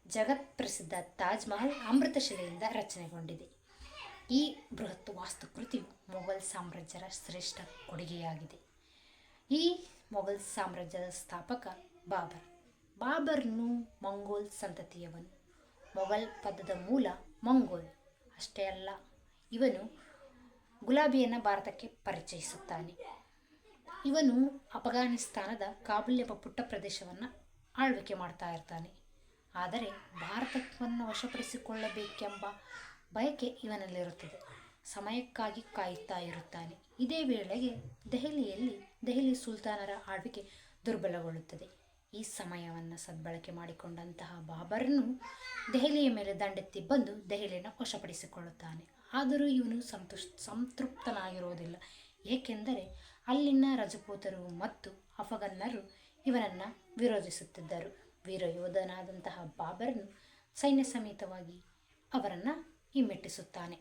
ಜಗತ್ಪ್ರಸಿದ್ಧ ತಾಜ್ ಮಹಲ್ ಅಮೃತಶಿಲೆಯಿಂದ ರಚನೆಗೊಂಡಿದೆ. ಈ ಬೃಹತ್ ವಾಸ್ತುಕೃತಿಯು ಮೊಘಲ್ ಸಾಮ್ರಾಜ್ಯರ ಶ್ರೇಷ್ಠ ಕೊಡುಗೆಯಾಗಿದೆ. ಈ ಮೊಘಲ್ ಸಾಮ್ರಾಜ್ಯದ ಸ್ಥಾಪಕ ಬಾಬರ್. ಬಾಬರ್ನು ಮಂಗೋಲ್ ಸಂತತಿಯವನು. ಮೊಘಲ್ ಪದದ ಮೂಲ ಮಂಗೋಲ್. ಅಷ್ಟೇ ಅಲ್ಲ, ಇವನು ಗುಲಾಬಿಯನ್ನು ಭಾರತಕ್ಕೆ ಪರಿಚಯಿಸುತ್ತಾನೆ. ಇವನು ಅಫಘಾನಿಸ್ತಾನದ ಕಾಬೂಲ್ ಎಂಬ ಪುಟ್ಟ ಪ್ರದೇಶವನ್ನು ಆಳ್ವಿಕೆ ಮಾಡ್ತಾ ಇರ್ತಾನೆ. ಆದರೆ ಭಾರತವನ್ನು ವಶಪಡಿಸಿಕೊಳ್ಳಬೇಕೆಂಬ ಬಯಕೆ ಇವನಲ್ಲಿರುತ್ತದೆ. ಸಮಯಕ್ಕಾಗಿ ಕಾಯುತ್ತಾ ಇರುತ್ತಾನೆ. ಇದೇ ವೇಳೆಗೆ ದೆಹಲಿ ಸುಲ್ತಾನರ ಆಳ್ವಿಕೆ ದುರ್ಬಲಗೊಳ್ಳುತ್ತದೆ. ಈ ಸಮಯವನ್ನು ಸದ್ಬಳಕೆ ಮಾಡಿಕೊಂಡಂತಹ ಬಾಬರನು ದೆಹಲಿಯ ಮೇಲೆ ದಂಡೆತ್ತಿ ಬಂದು ದೆಹಲಿಯನ್ನು ವಶಪಡಿಸಿಕೊಳ್ಳುತ್ತಾನೆ. ಆದರೂ ಇವನು ಸಂತೃಪ್ತನಾಗಿರುವುದಿಲ್ಲ. ಏಕೆಂದರೆ ಅಲ್ಲಿನ ರಜಪೂತರು ಮತ್ತು ಅಫಘನ್ನರು ಇವನನ್ನು ವಿರೋಧಿಸುತ್ತಿದ್ದರು. ವೀರಯೋಧನಾದಂತಹ ಬಾಬರನು ಸೈನ್ಯ ಸಮೇತವಾಗಿ ಅವರನ್ನು ಹಿಮ್ಮೆಟ್ಟಿಸುತ್ತಾನೆ.